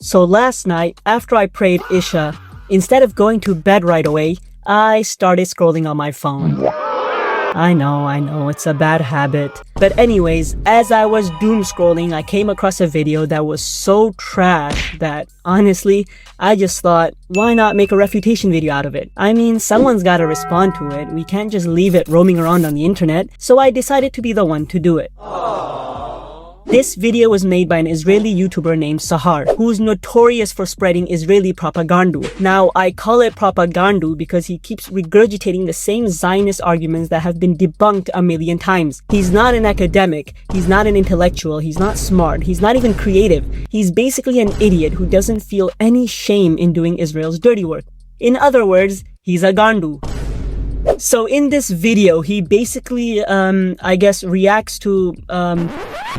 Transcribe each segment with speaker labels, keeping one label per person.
Speaker 1: So last night, after I prayed Isha, instead of going to bed right away, I started scrolling on my phone. I know, it's a bad habit. But anyways, as I was doom scrolling, I came across a video that was so trash that, honestly, I just thought, why not make a refutation video out of it? I mean, someone's gotta respond to it. We can't just leave it roaming around on the internet. So I decided to be the one to do it. This video was made by an Israeli YouTuber named Sahar, who's notorious for spreading Israeli propaganda. Now, I call it propaganda because he keeps regurgitating the same Zionist arguments that have been debunked a million times. He's not an academic, he's not an intellectual, he's not smart, he's not even creative. He's basically an idiot who doesn't feel any shame in doing Israel's dirty work. In other words, he's a gandu. So in this video, he basically, I guess, reacts to,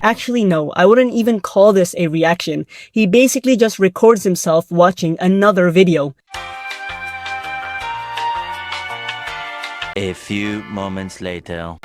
Speaker 1: actually no, I wouldn't even call this a reaction. He basically just records himself watching another video.
Speaker 2: A few moments later.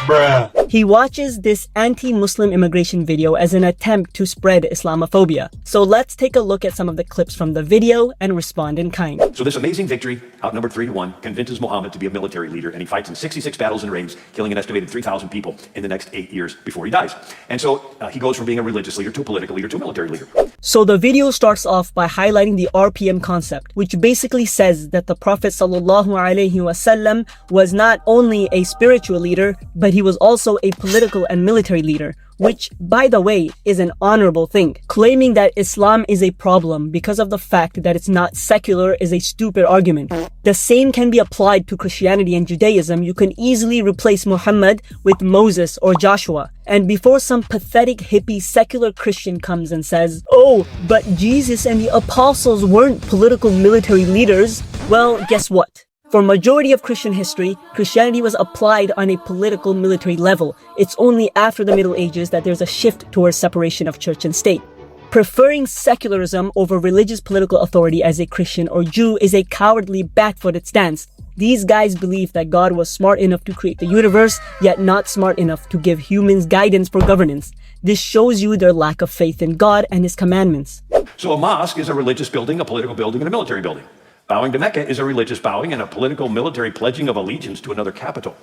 Speaker 3: Bruh.
Speaker 1: He watches this anti-Muslim immigration video as an attempt to spread Islamophobia. So let's take a look at some of the clips from the video and respond in kind.
Speaker 3: So this amazing victory, outnumbered 3-1, convinces Muhammad to be a military leader, and he fights in 66 battles and raids, killing an estimated 3,000 people in the next 8 years before he dies. And so he goes from being a religious leader to a political leader to a military leader.
Speaker 1: So the video starts off by highlighting the RPM concept, which basically says that the Prophet ﷺ was not only a spiritual leader, but he was also a political and military leader, which, by the way, is an honorable thing. Claiming that Islam is a problem because of the fact that it's not secular is a stupid argument. The same can be applied to Christianity and Judaism. You can easily replace Muhammad with Moses or Joshua. And before some pathetic hippie secular Christian comes and says, "Oh, but Jesus and the apostles weren't political military leaders," well, guess what? For majority of Christian history, Christianity was applied on a political military level. It's only after the Middle Ages that there's a shift towards separation of church and state. Preferring secularism over religious political authority as a Christian or Jew is a cowardly, back-footed stance. These guys believe that God was smart enough to create the universe, yet not smart enough to give humans guidance for governance. This shows you their lack of faith in God and His commandments.
Speaker 3: So a mosque is a religious building, a political building, and a military building. Bowing to Mecca is a religious bowing and a political military pledging of allegiance to another capital.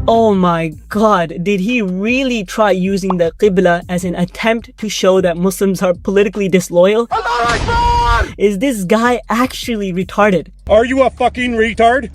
Speaker 1: Oh my god, did he really try using the Qibla as an attempt to show that Muslims are politically disloyal? Is this guy actually retarded?
Speaker 4: Are you a fucking retard?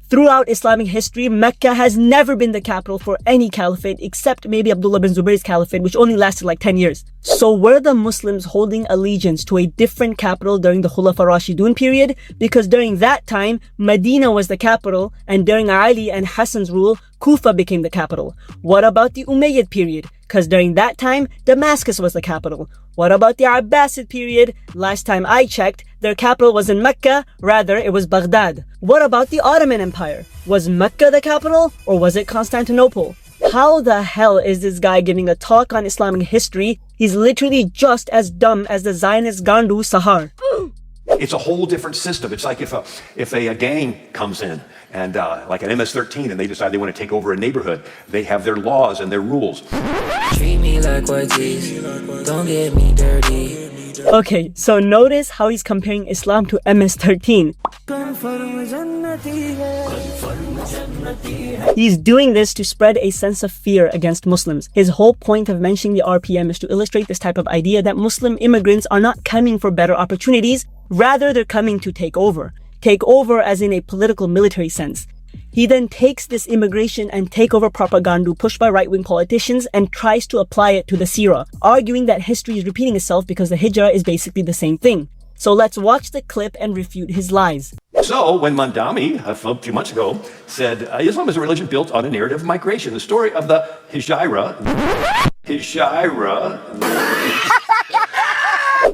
Speaker 1: Throughout Islamic history, Mecca has never been the capital for any caliphate except maybe Abdullah bin Zubair's caliphate, which only lasted like 10 years. So were the Muslims holding allegiance to a different capital during the Khulafa Rashidun period? Because during that time, Medina was the capital, and during Ali and Hassan's rule, Kufa became the capital. What about the Umayyad period? Because during that time, Damascus was the capital. What about the Abbasid period? Last time I checked, their capital was in Mecca, rather it was Baghdad. What about the Ottoman Empire? Was Mecca the capital, or was it Constantinople? How the hell is this guy giving a talk on Islamic history? He's literally just as dumb as the Zionist Gandu Sahar.
Speaker 3: It's a whole different system. It's like if a gang comes in and like an MS-13 and they decide they want to take over a neighborhood, they have their laws and their rules.
Speaker 5: Treat me like what is, don't get me dirty.
Speaker 1: Okay, so notice how he's comparing Islam to MS-13. He's doing this to spread a sense of fear against Muslims. His whole point of mentioning the RPM is to illustrate this type of idea that Muslim immigrants are not coming for better opportunities, rather they're coming to take over. Take over as in a political military sense. He then takes this immigration and takeover propaganda pushed by right-wing politicians and tries to apply it to the Seerah, arguing that history is repeating itself because the Hijrah is basically the same thing. So let's watch the clip and refute his lies.
Speaker 3: So when Mandami, a few months ago, said Islam is a religion built on a narrative of migration, the story of the Hijrah.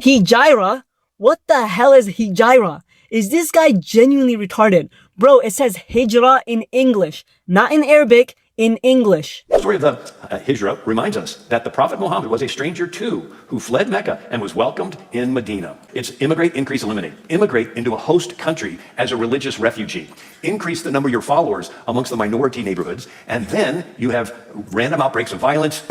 Speaker 1: Hijrah? What the hell is Hijrah? Is this guy genuinely retarded? Bro, it says Hijrah in English, not in Arabic, in English.
Speaker 3: The story of the Hijrah reminds us that the Prophet Muhammad was a stranger too, who fled Mecca and was welcomed in Medina. It's immigrate, increase, eliminate. Immigrate into a host country as a religious refugee. Increase the number of your followers amongst the minority neighborhoods, and then you have random outbreaks of violence.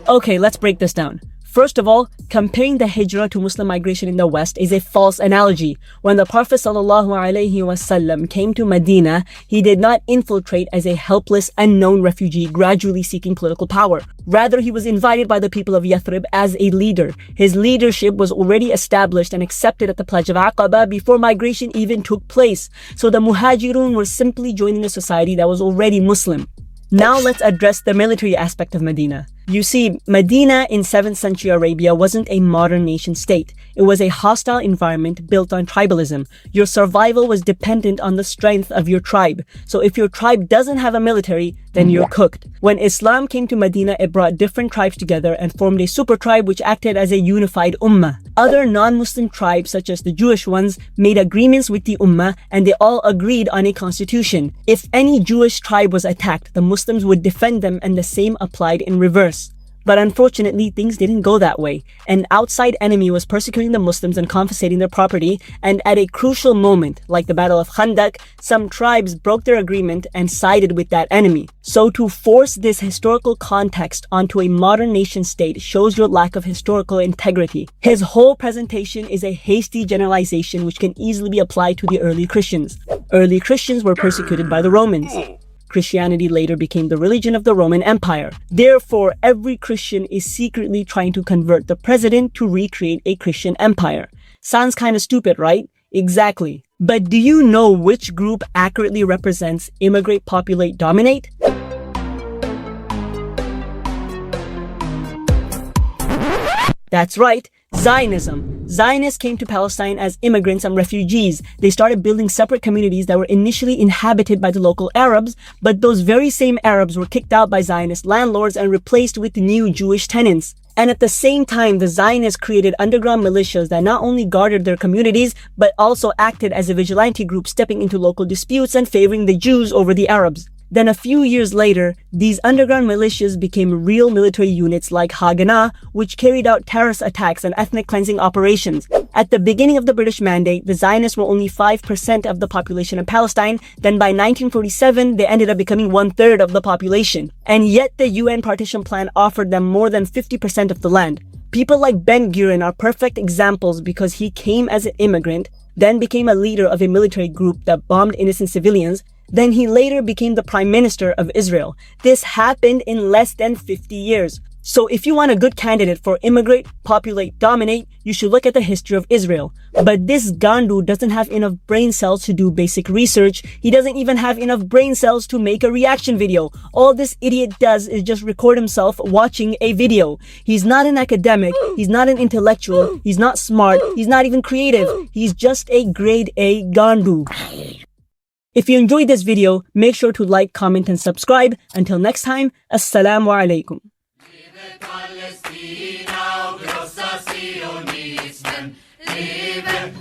Speaker 1: Okay, let's break this down. First of all, comparing the Hijrah to Muslim migration in the West is a false analogy. When the Prophet ﷺ came to Medina, he did not infiltrate as a helpless, unknown refugee gradually seeking political power. Rather, he was invited by the people of Yathrib as a leader. His leadership was already established and accepted at the Pledge of Aqaba before migration even took place. So the Muhajirun were simply joining a society that was already Muslim. Now let's address the military aspect of Medina. You see, Medina in 7th century Arabia wasn't a modern nation state. It was a hostile environment built on tribalism. Your survival was dependent on the strength of your tribe. So if your tribe doesn't have a military, then you're cooked. When Islam came to Medina, it brought different tribes together and formed a super tribe which acted as a unified ummah. Other non-Muslim tribes, such as the Jewish ones, made agreements with the ummah and they all agreed on a constitution. If any Jewish tribe was attacked, the Muslims would defend them, and the same applied in reverse. But unfortunately, things didn't go that way. An outside enemy was persecuting the Muslims and confiscating their property, and at a crucial moment, like the Battle of Khandaq, some tribes broke their agreement and sided with that enemy. So to force this historical context onto a modern nation state shows your lack of historical integrity. His whole presentation is a hasty generalization which can easily be applied to the early Christians. Early Christians were persecuted by the Romans. Christianity later became the religion of the Roman Empire. Therefore, every Christian is secretly trying to convert the president to recreate a Christian empire. Sounds kind of stupid, right? Exactly. But do you know which group accurately represents immigrate, populate, dominate? That's right, Zionism. Zionists came to Palestine as immigrants and refugees. They started building separate communities that were initially inhabited by the local Arabs, but those very same Arabs were kicked out by Zionist landlords and replaced with new Jewish tenants. And at the same time, the Zionists created underground militias that not only guarded their communities, but also acted as a vigilante group, stepping into local disputes and favoring the Jews over the Arabs. Then a few years later, these underground militias became real military units like Haganah, which carried out terrorist attacks and ethnic cleansing operations. At the beginning of the British Mandate, the Zionists were only 5% of the population of Palestine. Then by 1947, they ended up becoming 1/3 of the population. And yet the UN partition plan offered them more than 50% of the land. People like Ben-Gurion are perfect examples because he came as an immigrant, then became a leader of a military group that bombed innocent civilians. Then he later became the Prime Minister of Israel. This happened in less than 50 years. So if you want a good candidate for immigrate, populate, dominate, you should look at the history of Israel. But this Gandu doesn't have enough brain cells to do basic research. He doesn't even have enough brain cells to make a reaction video. All this idiot does is just record himself watching a video. He's not an academic. He's not an intellectual. He's not smart. He's not even creative. He's just a grade A Gandu. If you enjoyed this video, make sure to like, comment, and subscribe. Until next time, Assalamu alaikum.
Speaker 6: Palestina och krossa sionismen. Liebe